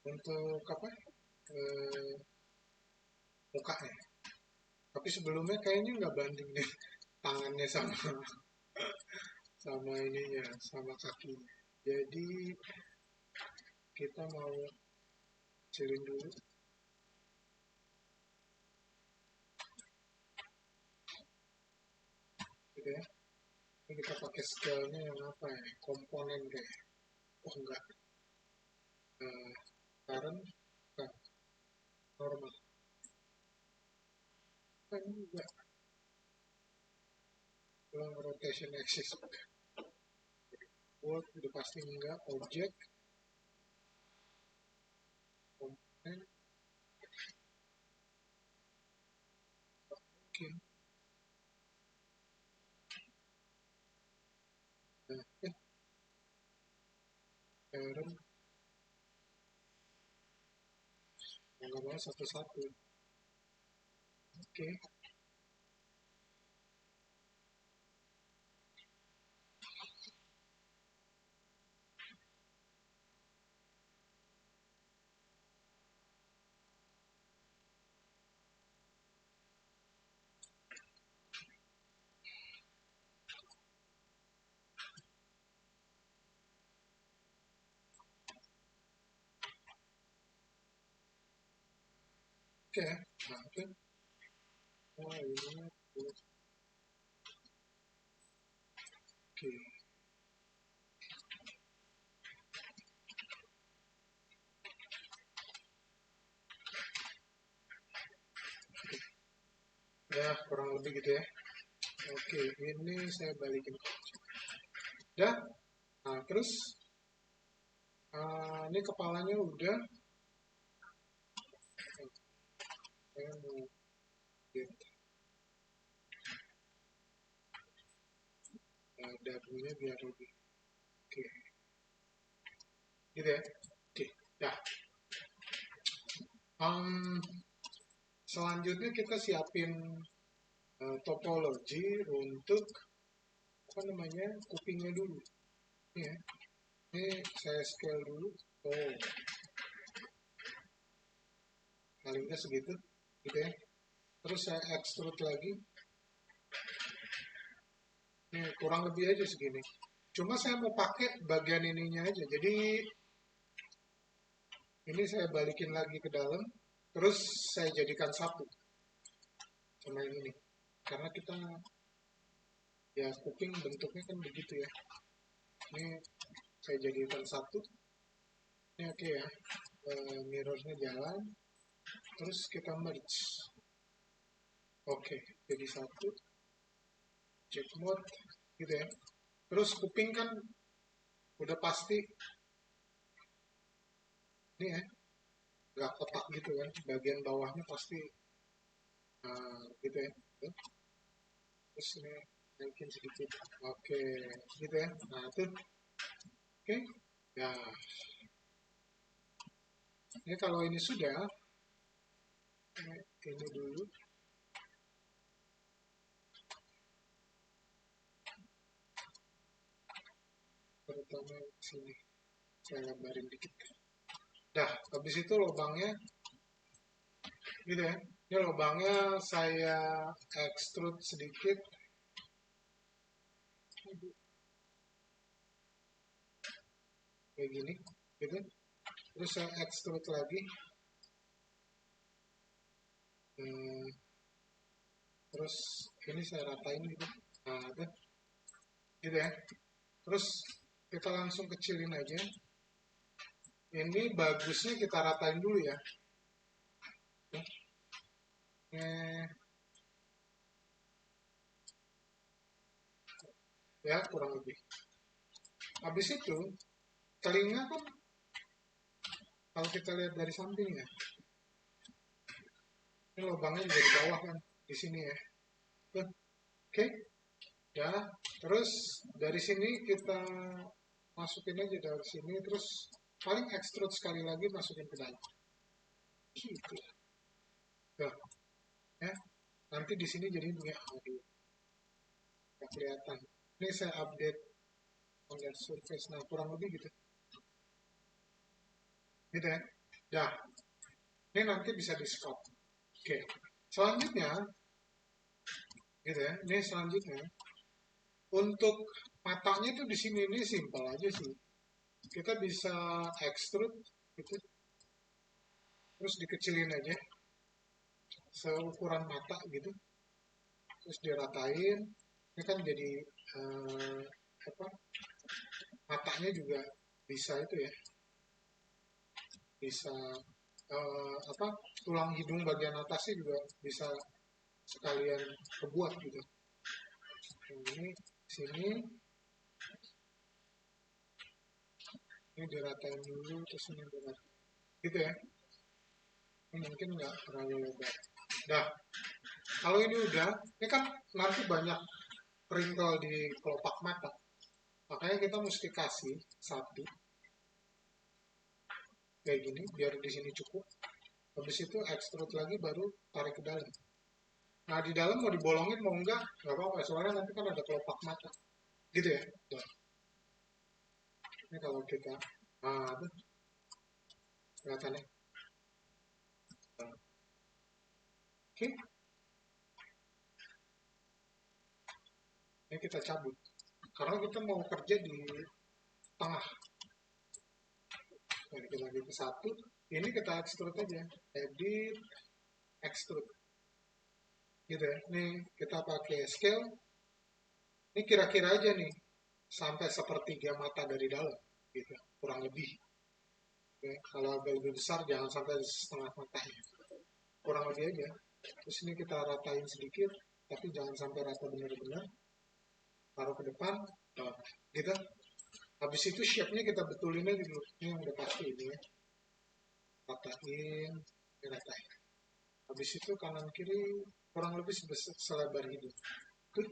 untuk apa mukanya. Tapi sebelumnya kayaknya nggak banding deh tangannya sama sama ininya sama kakinya. Jadi kita mau kecilin dulu gitu ya. Ini kita pakai scale-nya yang apa ya? Komponen kayak. Oh enggak. Current enggak. Normal. Kan juga. Long rotation axis. World udah pasti enggak. Object. Komponen. Mungkin. Nah, current. Enggak mau satu-satu. Oke. Oke. Nah, oke. Oh, ini. Oke. Ya, kurang lebih gitu ya. Oke, ini saya balikin. Ya, nah terus ini kepalanya udah. Saya mau lihat dagunya biar lebih. Oke, gitu ya. Oke, ya. Selanjutnya kita siapin topologi untuk apa namanya kupingnya dulu. Ini ya. Ini saya scale dulu. Oh, palingnya segitu, gitu ya. Terus saya extrude lagi. Ini kurang lebih aja segini. Cuma saya mau pakai bagian ininya aja. Jadi ini saya balikin lagi ke dalam. Terus saya jadikan satu sama yang ini. Karena kita ya kuping bentuknya kan begitu ya. Ini saya jadikan satu. Ini oke ya. Mirrornya jalan. Terus kita merge. Oke, jadi satu. Check mode gitu ya. Terus kuping kan udah pasti ini ya, nggak kotak gitu kan. Bagian bawahnya pasti gitu ya. Terus ini naikin sedikit. Oke, gitu ya. Nah, itu oke. Ya, ini kalau ini sudah, ini dulu. Terutama sini. Saya gambarin dikit. Dah, habis itu lubangnya, gitu ya. Ini lubangnya saya extrude sedikit. Kayak gini, gitu. Terus saya extrude lagi. Terus ini saya ratain gitu. Nah, itu. Gitu ya. Terus kita langsung kecilin aja. Ini bagusnya kita ratain dulu ya. Ya kurang lebih. Habis itu telinga kan kalau kita lihat dari samping ya, ini lubangnya juga di bawah kan, di sini ya. Oke, ya. Terus dari sini kita masukin aja dari sini, terus paling extrude sekali lagi masukin ke dalam. Gitu. Tuh, ya. Nanti di sini jadi punya audio. Nggak kelihatan. Ini saya update on that surface. Nah, kurang lebih gitu. Gitu ya. Dah, ini nanti bisa di stop. Oke, selanjutnya, gitu ya. Ini selanjutnya, untuk matanya itu di sini ini simpel aja sih. Kita bisa extrude, gitu, terus dikecilin aja, seukuran mata gitu, terus diratain. Ini kan jadi eh, apa? Matanya juga bisa itu ya, bisa apa? Tulang hidung bagian atasnya juga bisa sekalian kebuat gitu. Ini sini, ini diratain dulu, terus ini diratain. Gitu ya. Ini mungkin nggak terlalu lebar. Dah, kalau ini udah, ini kan nanti banyak wrinkle di kelopak mata. Makanya kita mesti kasih satu kayak gini, biar di sini cukup. Habis itu extrude lagi, baru tarik ke dalam. Nah, di dalam mau dibolongin mau enggak, nggak apa-apa. Soalnya nanti kan ada kelopak mata. Gitu ya. Tuh. Ini kalau kita, nah, tuh, kelihatan ya. Oke, ini kita cabut. Karena kita mau kerja di tengah. Nah, kita lagi ke satu. Ini kita extrude aja. Edit, extrude. Gitu ya. Nih, kita pakai scale. Ini kira-kira aja nih. Sampai sepertiga mata dari dalam. Gitu. Kurang lebih. Oke, kalau agak lebih besar, jangan sampai setengah matanya. Kurang lebih aja. Terus ini kita ratain sedikit. Tapi jangan sampai rata benar-benar. Taruh ke depan. Nah, gitu. Habis itu shape-nya kita betulin aja dulu. Ini yang udah pasti ini ya. Ratain. Ratain. Habis itu kanan kiri kurang lebih sebesar selebar hidung. Oke,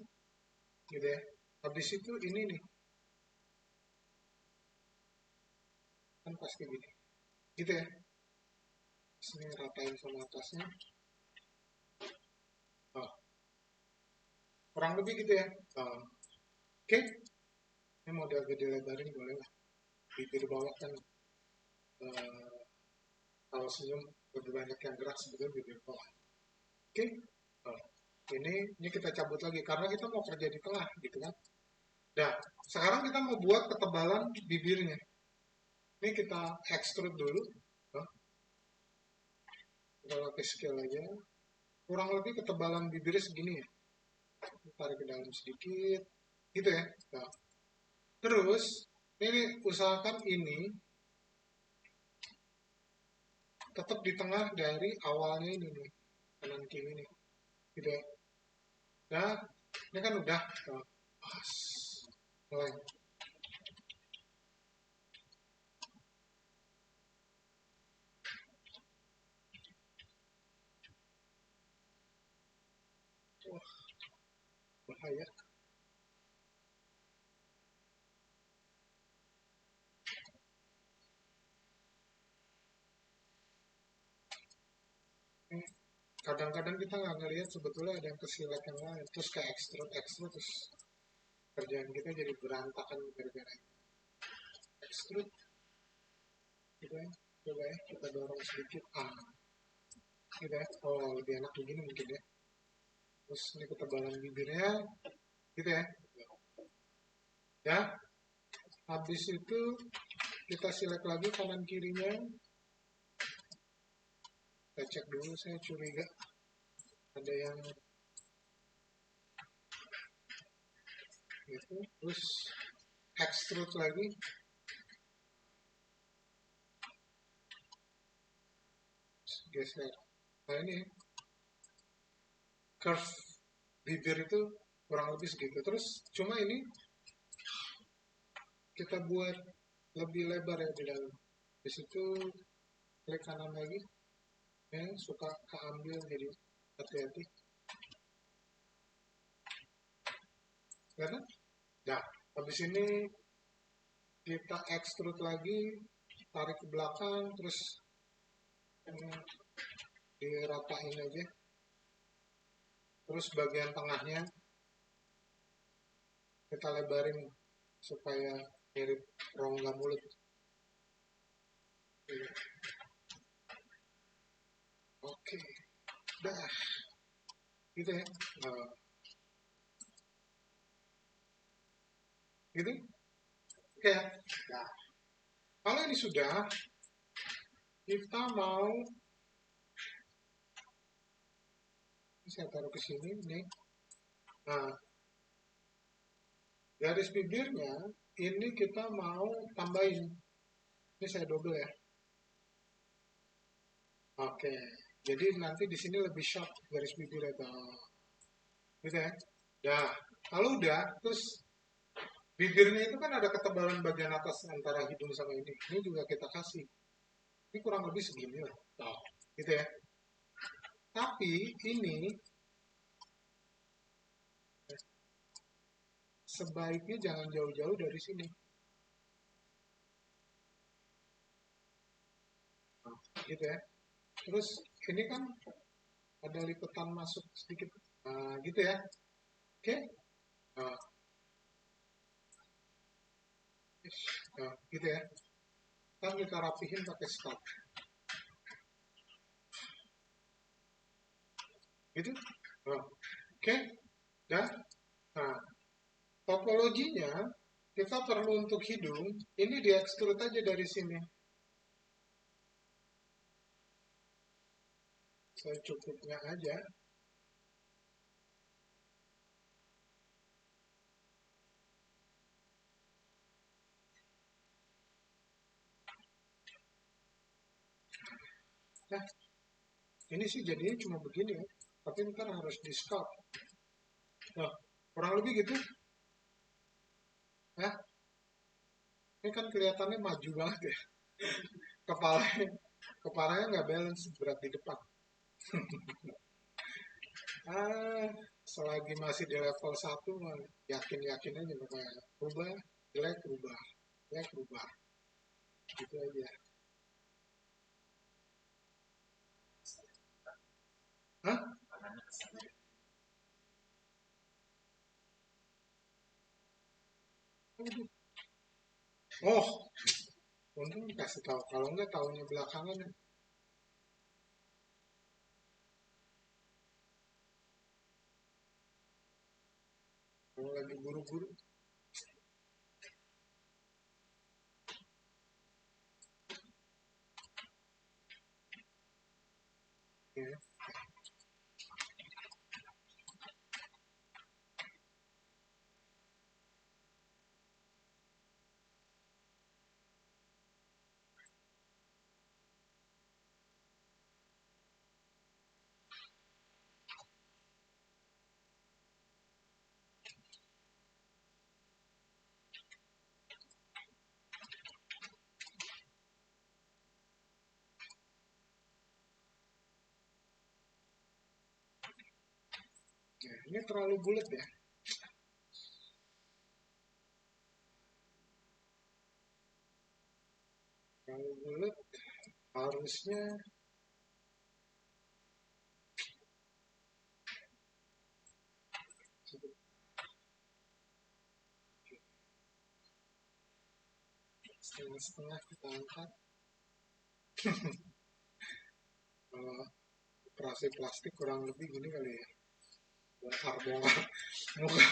gitu ya. Habis itu ini nih, kan pasti gini. Gitu ya. Sini ratain sama atasnya. Oh, kurang lebih gitu ya. Oh, oke, ini mau agak dilebarin boleh lah. Bibir bawah kan eh, kalau senyum lebih banyak yang gerak sebetulnya bibir bawah. Oke, oh, ini kita cabut lagi karena kita mau kerja di tengah gitu kan. Nah, sekarang kita mau buat ketebalan bibirnya. Ini kita extrude dulu. Oh, kita pakai scale aja. Kurang lebih ketebalan bibirnya segini ya. Tarik ke dalam sedikit. Gitu ya. Nah, terus, ini usahakan ini tetap di tengah dari awalnya ini nih. Kanan kiri nih. Gitu ya. Nah, ini kan udah. Nah, pas. Mulai. Wah, bahaya. Kadang-kadang kita nggak ngelihat sebetulnya ada yang kesilat yang lain. Terus kayak extrude, terus kerjaan kita jadi berantakan gara-gara extrude. Gitu ya. Coba ya, kita dorong sedikit. Ah, gitu ya. Oh, lebih enak begini mungkin ya. Terus ini ketebalan bibirnya, gitu ya. Ya, habis itu kita select lagi kanan kirinya. Kita cek dulu, saya curiga ada yang gitu. Terus extrude lagi, geser. Nah ini curve bibir itu kurang lebih segitu. Terus cuma ini kita buat lebih lebar ya di dalam. Di situ klik kanan lagi. Suka keambil jadi hati-hati. Karena, nah, habis ini kita extrude lagi, tarik ke belakang, terus diratain aja. Terus bagian tengahnya kita lebarin supaya mirip rongga mulut. gitu ya. Nah, gitu. Oke ya. Nah, kalau ini sudah, kita mau, saya taruh ke sini nih. Nah, garis bibirnya ini kita mau tambahin. Ini saya double ya. Oke. Jadi nanti di sini lebih sharp garis bibirnya tuh. Gitu ya. Nah, kalau udah, terus bibirnya itu kan ada ketebalan bagian atas antara hidung sama ini. Ini juga kita kasih. Ini kurang lebih segini lah. Oh, gitu ya. Tapi ini sebaiknya jangan jauh-jauh dari sini. Nah, gitu ya. Terus ini kan ada lipatan masuk sedikit. Nah, gitu ya. Oke. Nah, nah, gitu ya. Ntar kita rapihin pakai stop. Gitu. Nah, oke. Dan, nah, topologinya kita perlu untuk hidung, ini di extrude aja dari sini. Secukupnya aja. Nah, ini sih jadinya cuma begini ya. Tapi ntar harus di stop. Nah, kurang lebih gitu. Nah, ini kan kelihatannya maju banget ya. Kepalanya, kepalanya nggak balance, berat di depan. Ah, selagi masih di level 1, yakin-yakin aja pokoknya. Rubah, jelek, rubah. Jelek, rubah. Gitu aja. Hah? Oh, untung dikasih tahu. Kalau nggak tahunya belakangan. Kalau lagi buru-buru. Ya. Nah, ini terlalu bulat ya. Terlalu bulat. Harusnya setengah-setengah kita angkat. Kalau operasi plastik kurang lebih gini kali ya. Bongkar-bongkar muka.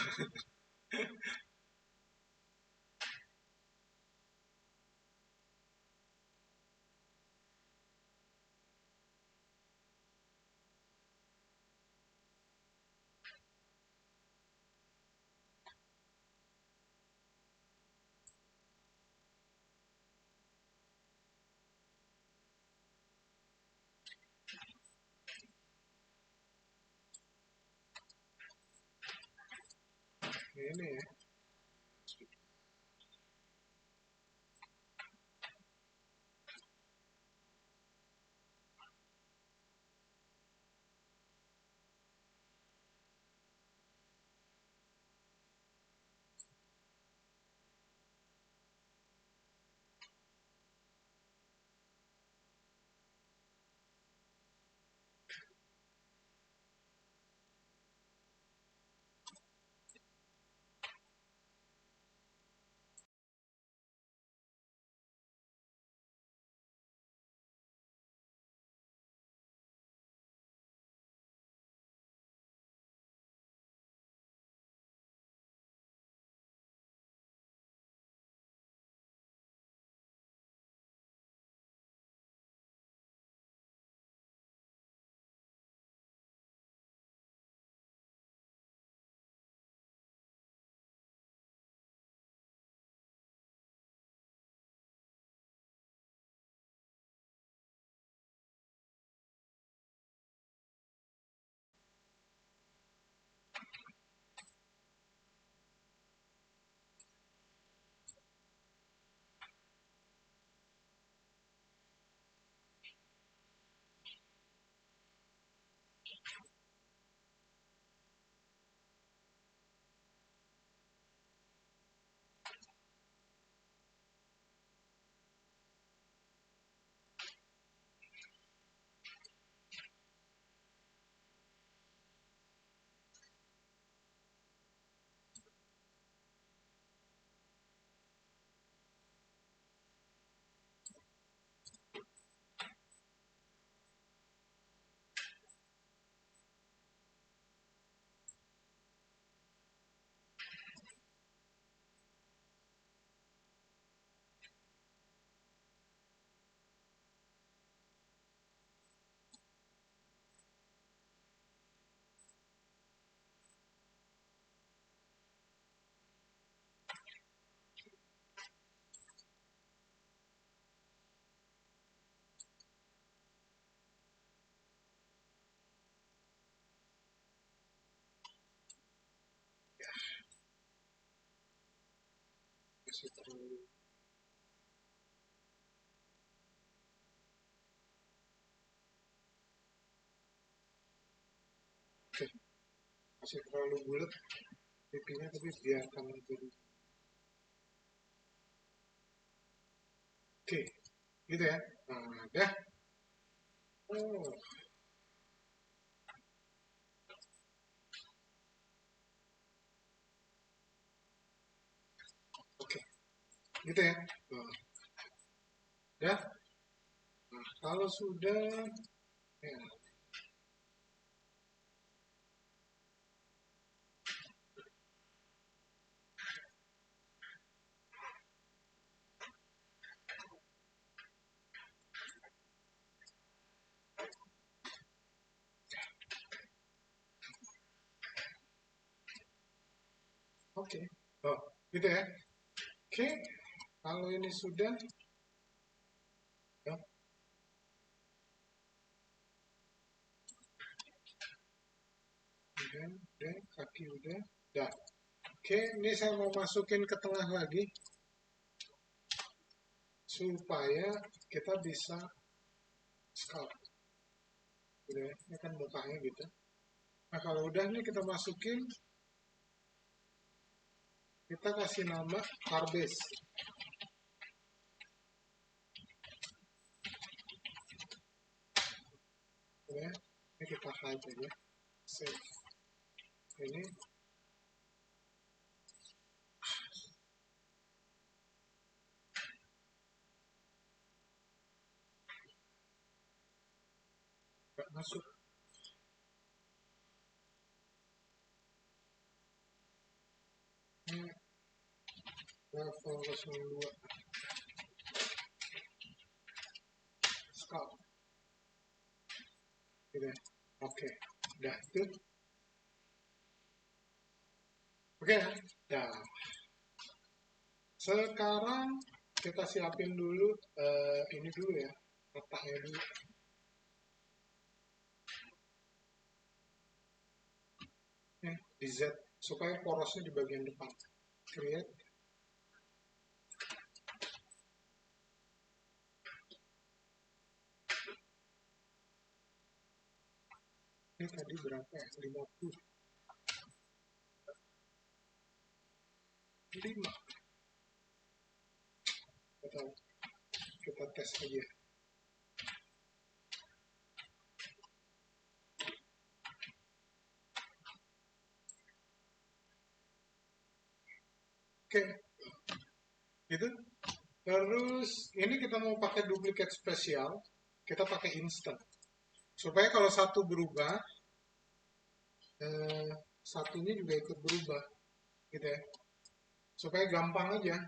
Ini ya. kasih terlalu. Oke, kasih terlalu bulat pipinya, tapi biarkan dulu. Oke, gitu ya. Nah, dah. Oh, oke, gitu ya. Nah, dah. Nah, kalau sudah, ya, oke. Oh, gitu ya. Oke, kalau ini sudah, ya, udah, kaki udah, dah. Oke, ini saya mau masukin ke tengah lagi supaya kita bisa scalp. Gitu ya. Ini kan mukanya gitu. Nah, kalau udah nih kita masukin, kita kasih nama Harbase. Gitu ya. Ini kita hide aja. Save. Ini nggak masuk. Ini level 02 scalp. Gitu ya. Oke, udah itu. Oke ya. Dah. Sekarang kita siapin dulu ini dulu ya, letaknya dulu. Di Z supaya porosnya di bagian depan. Create. Ini tadi berapa ya? 50. 5. Kita tes aja. Oke, gitu. Terus ini kita mau pakai duplikat spesial, kita pakai instant. Supaya kalau satu berubah, eh, satunya juga ikut berubah, gitu ya. Supaya gampang aja.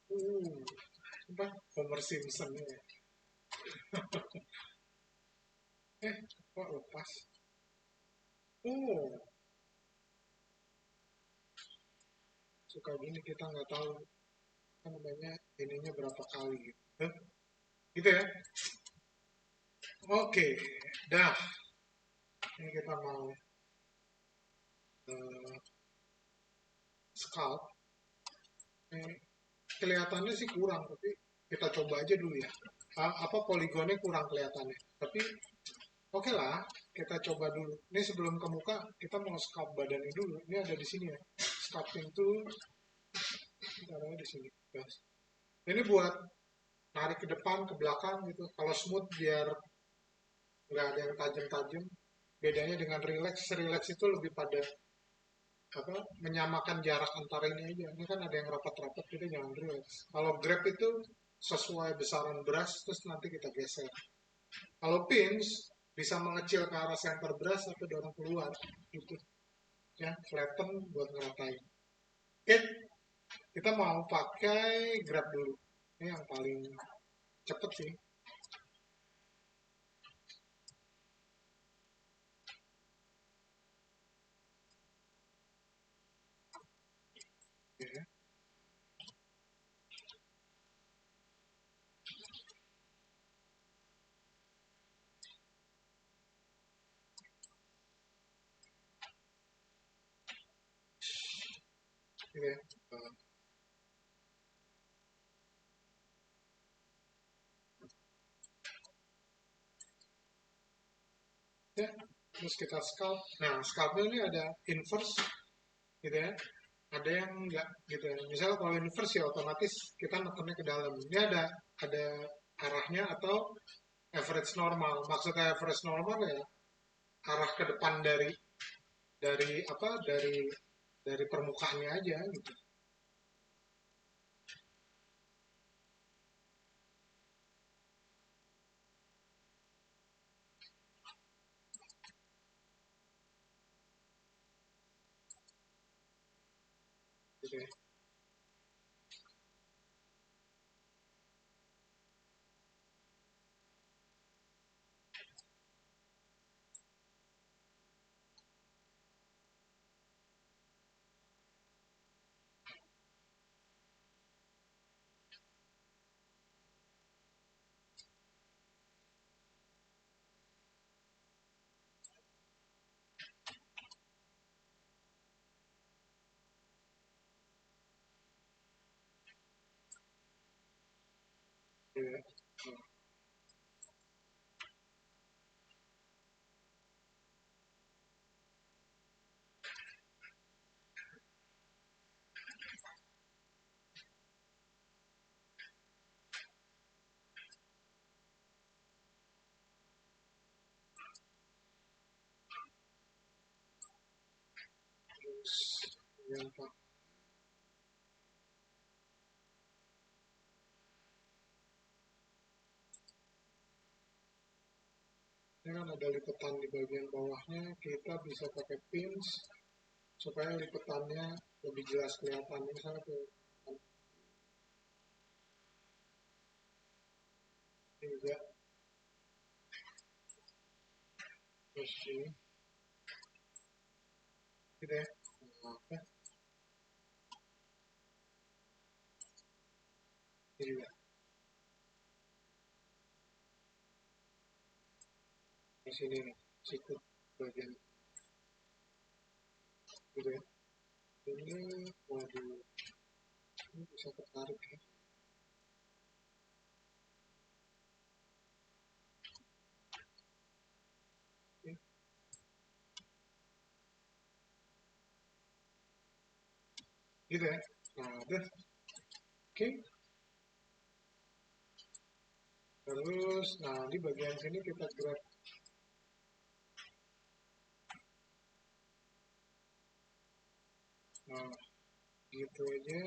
Uh, apa? Homer Simpson ya. Kok lepas? Oh, suka gini kita nggak tahu apa namanya ininya berapa kali gitu. Gitu ya. Oke, dah. Ini kita mau eh, scalp. Ini kelihatannya sih kurang, tapi kita coba aja dulu ya. Apa poligonnya kurang kelihatannya. Tapi oke lah, kita coba dulu. Ini sebelum ke muka, kita mau scalp badannya dulu. Ini ada di sini ya. Sculpting tool, taruhnya di sini. Guys. Ini buat tarik ke depan, ke belakang gitu. Kalau smooth biar nggak ada yang tajam-tajam. Bedanya dengan relax, relax itu lebih pada apa menyamakan jarak antara ini aja. Ini kan ada yang rapat-rapat, kita jangan relax. Kalau grab itu sesuai besaran brush, terus nanti kita geser. Kalau pins bisa mengecil ke arah center brush atau dorong keluar, gitu. Ya, flatten buat ngeratain. Oke, kita mau pakai grab dulu. Ini yang paling cepet sih. Ya. gitu ya. Nah, ya, terus kita scalp. Nah, scalpnya ini ada inverse gitu ya, ada yang enggak gitu ya. Misal kalau inverse ya otomatis kita nekennya ke dalam. Ini ada arahnya atau average normal. Maksudnya average normal ya arah ke depan dari apa dari permukaannya aja gitu. Gitu ya. Gitu ya. Terus yang ini kan ada lipatan di bagian bawahnya, kita bisa pakai pins supaya lipatannya lebih jelas kelihatan. Misalnya tuh ini juga terus ini gitu ya. Nah, ini juga di sini nih, sikut bagian gitu ya. Ini waduh, ini bisa ketarik ya. Ini, gitu ya. Nah, udah, oke. Terus, nah di bagian sini kita grab. Nah, gitu aja.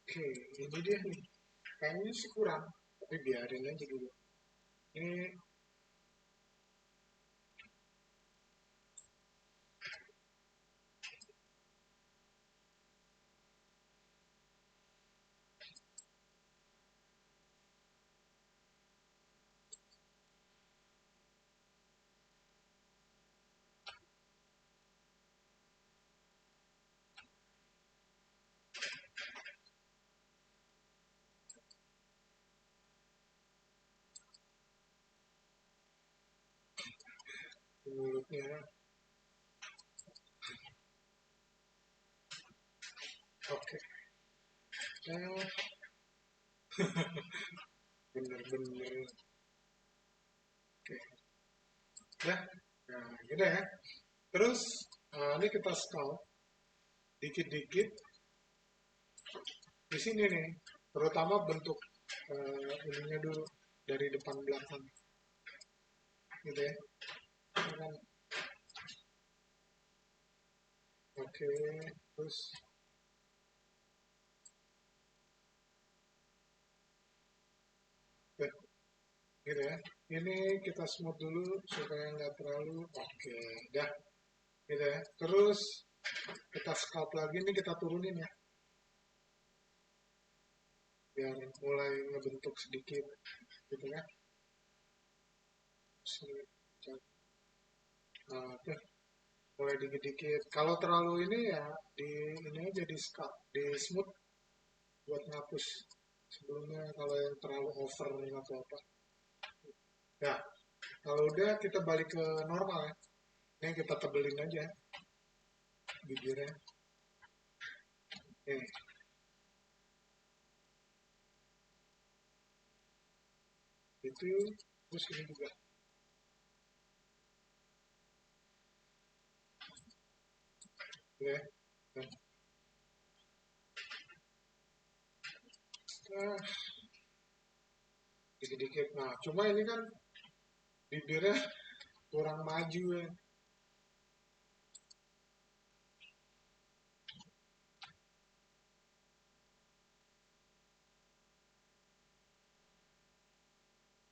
Oke, ini dia nih. Kayaknya sih kurang, tapi biarin aja dulu. Ini mulutnya. Oke, nah, bener-bener. Oke, dah. Nah, gitu ya. Terus, ini kita scalp dikit-dikit di sini nih. Terutama bentuk ininya dulu dari depan belakang, gitu ya. Ini kan, oke, terus ya, gitu ya. Ini kita smooth dulu supaya nggak terlalu oke, dah, gitu ya. Terus kita scalp lagi nih kita turunin ya, biar mulai ngebentuk sedikit, gitu ya. Nah, oke, mulai dikit-dikit. Kalau terlalu ini ya di ini aja di scalp, di smooth buat ngapus sebelumnya kalau yang terlalu over atau apa. Ya, kalau udah kita balik ke normal ya. Ini kita tebelin aja bibirnya. Oke. Itu terus ini juga. Ya. Nah, dikit-dikit. Nah, cuma ini kan bibirnya kurang maju ya.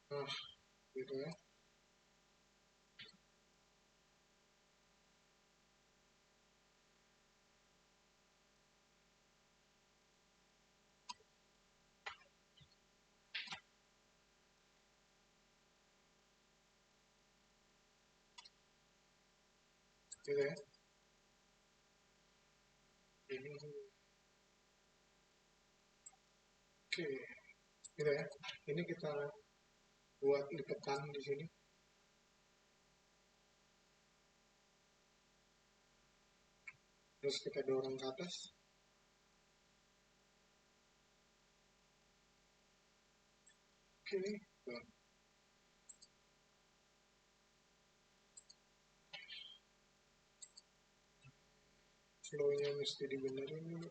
Nah, gitu ya. Gitu ya. Ini, oke. Gitu ya. Ini kita buat lipatan di sini. Terus kita dorong ke atas. Oke. Tuh. Flow-nya mesti dibenerin dulu.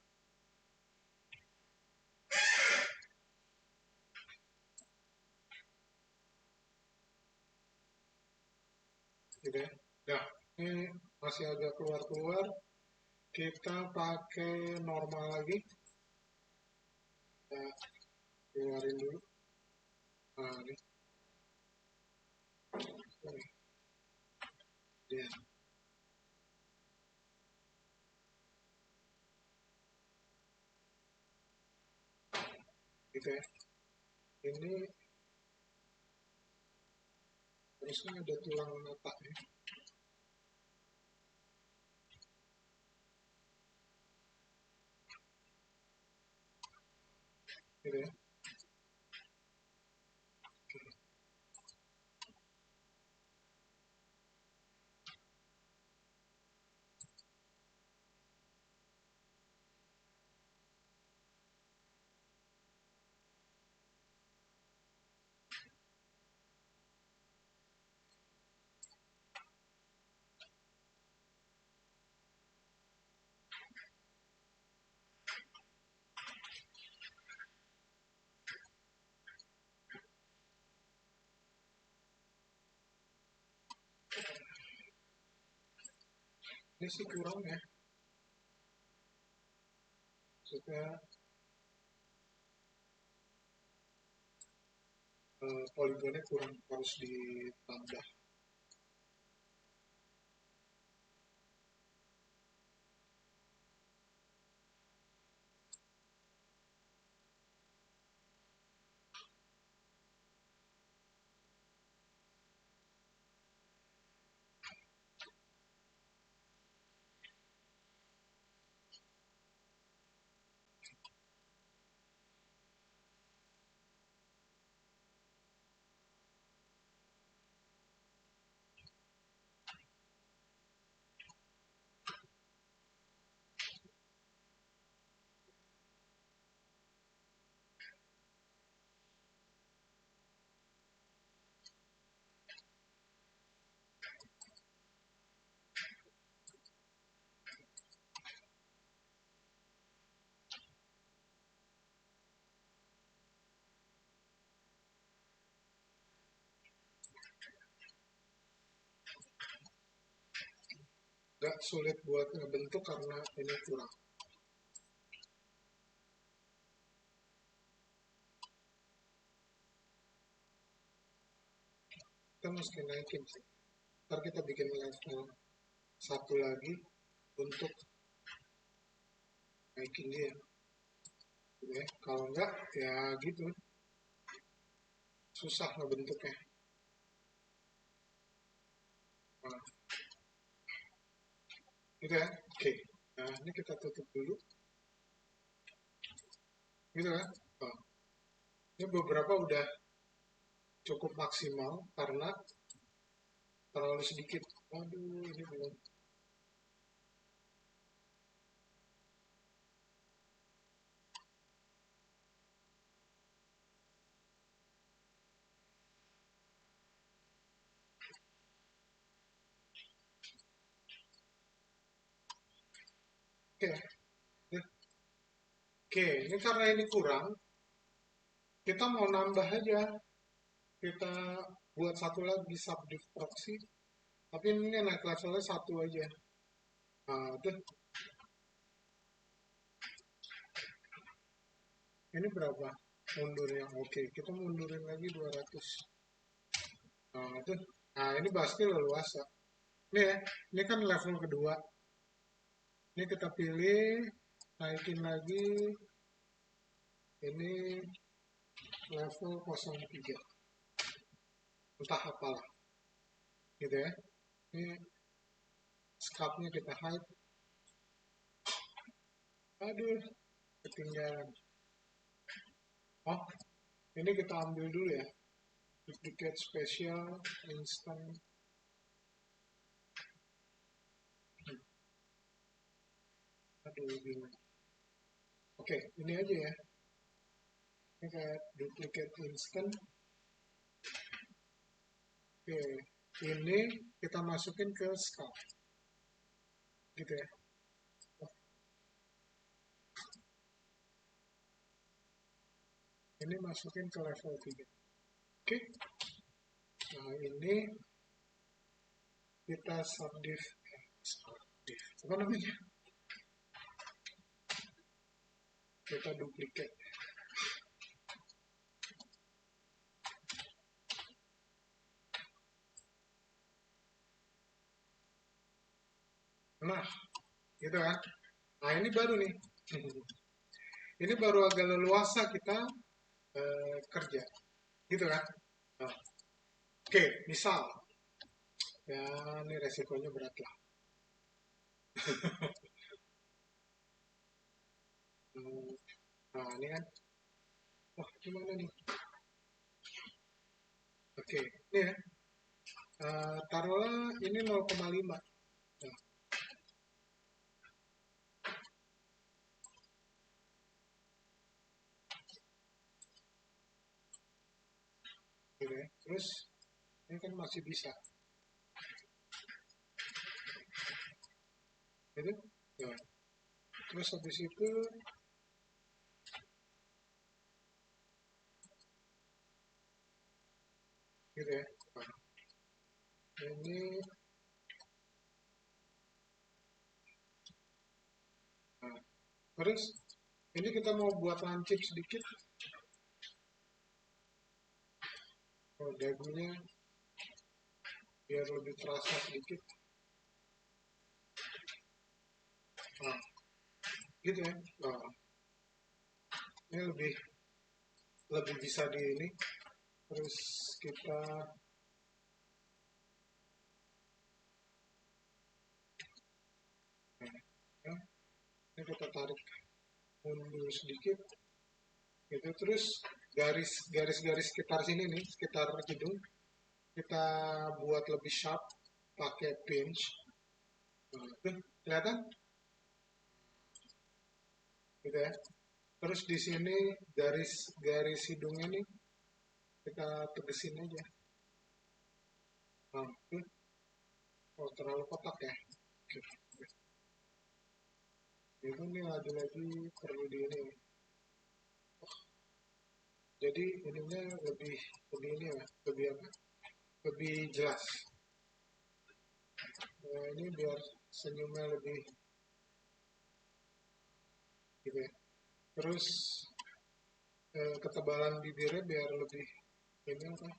Gitu ya. Nah, ini masih agak keluar-keluar. Kita pakai normal lagi. Kita keluarin dulu. Nah, ini. Ya, gitu ya. Ini harusnya ada tulang mata ya. Gitu ya. Ini sih kurang ya. Maksudnya poligonnya kurang, harus ditambah. Gak sulit buat ngebentuk karena ini kurang. Kita mesti naikin sih. Ntar kita bikin level satu lagi untuk naikin dia. Ya, kalau enggak ya gitu, susah ngebentuknya. Nah, gitu ya. Oke. Nah, ini kita tutup dulu. Gitu kan? Oh, ini beberapa udah cukup maksimal karena terlalu sedikit. Aduh, ini belum. Oke, oke, ini karena ini kurang, kita mau nambah aja. Kita buat satu lagi subdiv proxy, tapi ini naik levelnya satu aja. Nah, itu ini berapa? Mundurnya. Oke, kita mundurin lagi 200. Nah, itu. Nah, ini pasti leluasa. Ini ya, ini kan level kedua. Ini kita pilih, naikin lagi, ini level 03. Entah apalah, gitu ya. Ini scope-nya kita hide. Aduh, ketinggalan. Oh, ini kita ambil dulu ya. Duplicate special, instant. Aduh, bingung. Oke, ini aja ya. Ini kayak duplicate instant. Oke, ini kita masukin ke scope. Gitu ya. Ini masukin ke level 3. Oke. Nah, ini kita subdiv. Apa namanya? Kita duplicate. Nah, gitu kan. Nah, ini baru nih. Ini baru agak leluasa kita kerja. Gitu kan. Nah, oke, misal. Ya, ini resikonya berat lah. Nah, ini kan. Wah, gimana nih? Oke, ini ya. Taruhlah ini 0,5. Nah, gitu ya. Terus, ini kan masih bisa. Gitu. Nah, terus habis itu, gitu ya. Nah, ini, nah, terus, ini kita mau buat lancip sedikit. Oh, dagunya biar lebih terasa sedikit. Nah, gitu ya. Nah, ini lebih lebih bisa di ini. Terus kita ya, ini kita tarik mundur sedikit. Gitu terus garis-garis sekitar sini nih, sekitar hidung kita buat lebih sharp pakai pinch. Nah, tuh, kelihatan? Gitu ya. Terus di sini garis-garis hidungnya nih kita tegesin aja. Nah, tuh. Oh, terlalu kotak ya. Oke. Itu nih lagi-lagi perlu di ini. Jadi ininya lebih ini ya, lebih apa? Lebih jelas. Nah, ini biar senyumnya lebih gitu ya. Terus ketebalan bibirnya biar lebih ini apa?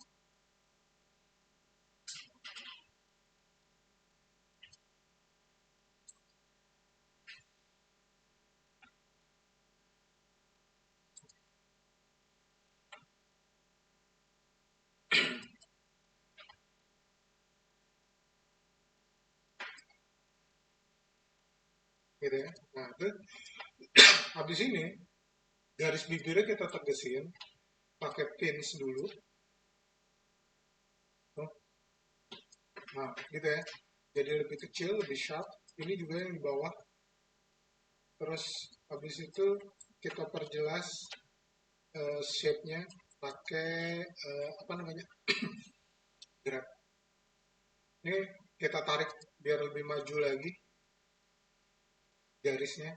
Gitu ya. Nah, terus habis ini garis bibirnya kita tegesin pakai pins dulu. Tuh. Nah, gitu ya. jadi lebih kecil, lebih sharp. Ini juga yang di bawah. Terus habis itu kita perjelas shape-nya pakai apa namanya, grab. Ini kita tarik biar lebih maju lagi garisnya.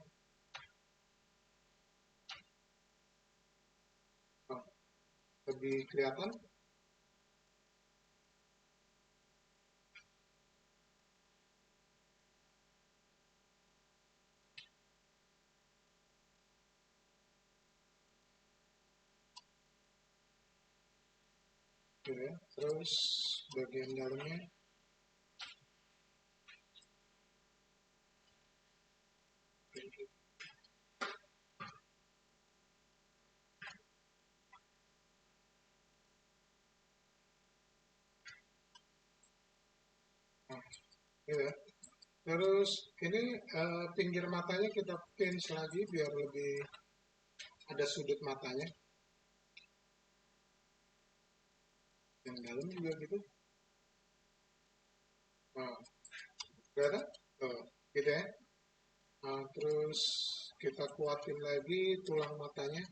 Nah, lebih kelihatan. Gitu ya. Terus bagian dalamnya nah, gitu ya. Terus ini pinggir matanya kita pinch lagi biar lebih ada sudut matanya. Yang dalam juga gitu. Nah, kelihatan? Oh, gitu ya. Nah, terus kita kuatin lagi tulang matanya.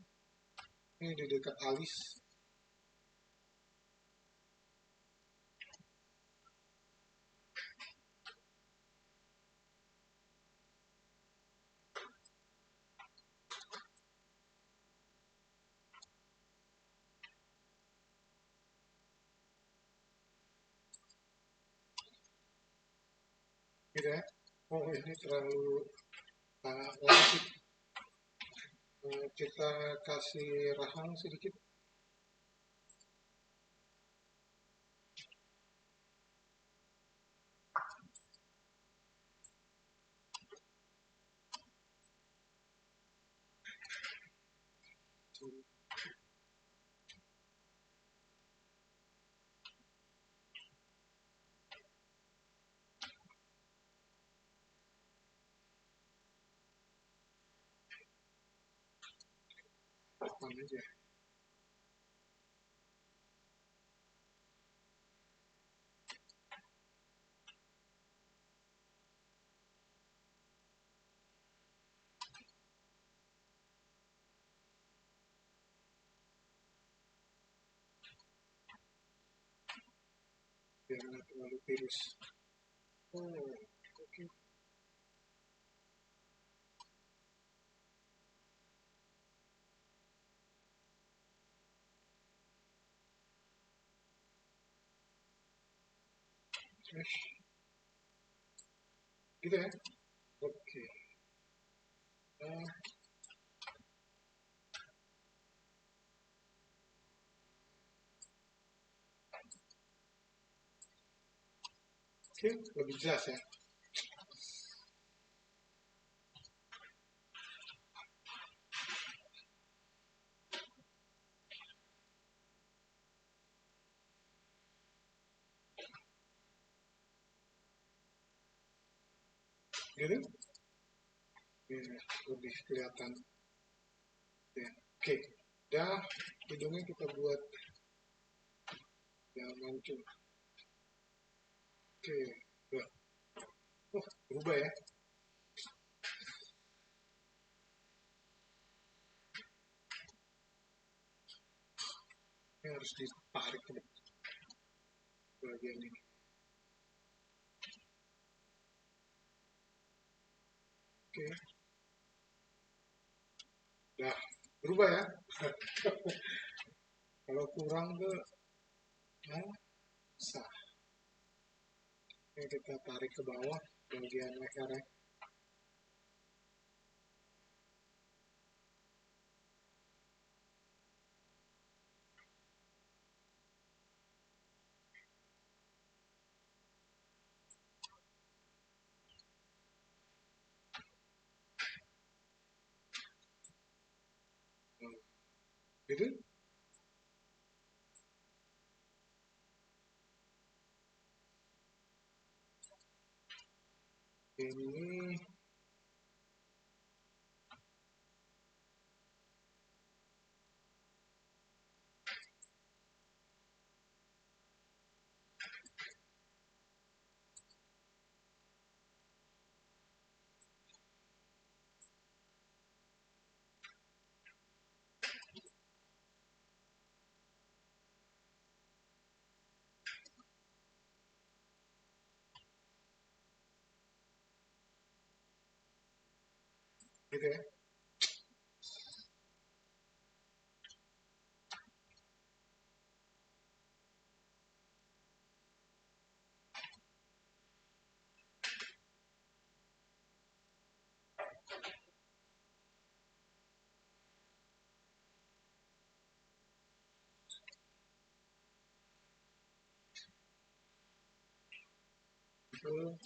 Ini di dekat alis. Gitu ya. Oh, ini terlalu langsing. Kita kasih rahang sedikit. Tahan aja. Biar nggak terlalu tirus. Oh, oke. Okay. Gitu ya. Oke. Okay. Nah, oke, okay. Lebih jelas ya. Gitu. Ya, lebih kelihatan. Ya. Oke. Okay. Dah, hidungnya kita buat yang mancung. Oke. Okay. Oh, berubah ya. Ini harus ditarik ke bagian ini. Oke. Okay. Dah, berubah ya. Kalau kurang tuh, ya, sah. Ini kita tarik ke bawah bagian lehernya. Gitu. Ini gitu ya. Betul.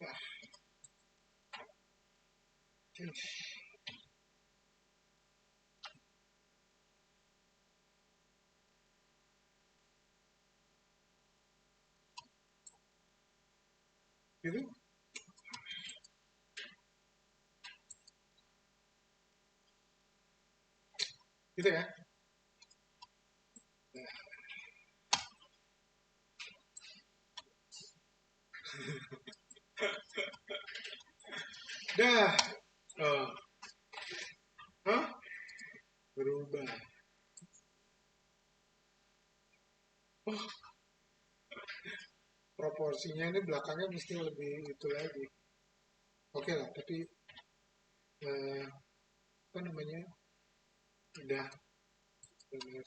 Nah, gitu, gitu ya. Dah, oh, hah? Berubah. Oh, proporsinya ini belakangnya mesti lebih itu lagi. Oke lah, tapi eh, apa namanya? Udah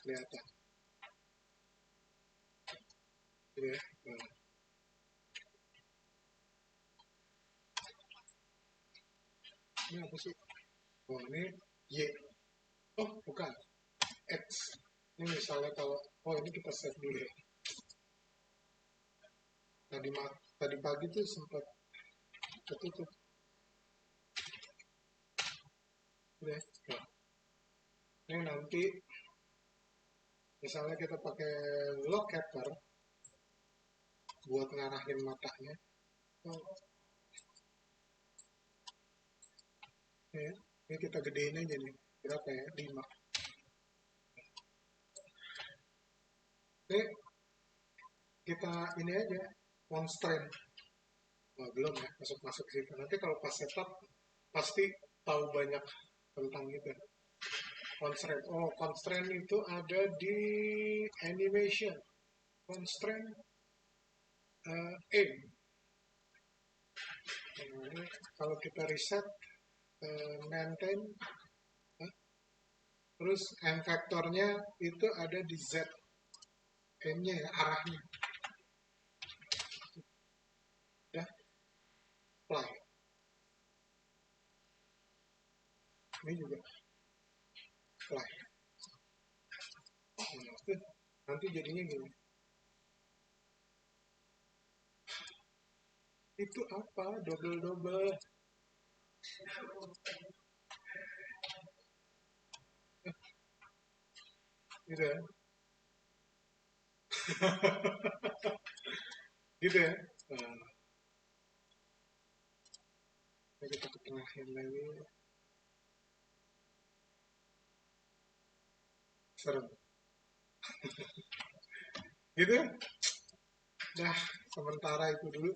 kelihatan. Gitu ya. Nah, ini apa sih? Oh, ini Y. Oh, bukan. X. Ini misalnya kalau, oh ini kita save dulu ya. Tadi pagi tuh sempat ketutup. Udah. Nah, ini nanti misalnya kita pakai locator buat ngarahin matanya. Oh, ya. Ini kita gedein aja nih. Berapa ya? 5. Oke, kita ini aja. Constraint. Oh, belum ya, masuk-masuk situ. Nanti kalau pas setup, pasti tahu banyak tentang itu. Constraint. Oh, constraint itu ada di animation. Constraint aim. Nah, ini kalau kita reset, maintain, terus M vektornya itu ada di Z. M-nya ya, arahnya. Ya, apply. Ini juga apply. Nah, nanti jadinya gini. Itu apa? Double-double. Gitu ya. Gitu ya. Nah, kita ketengahin lagi. Serem. Gitu ya. Nah, sementara itu dulu.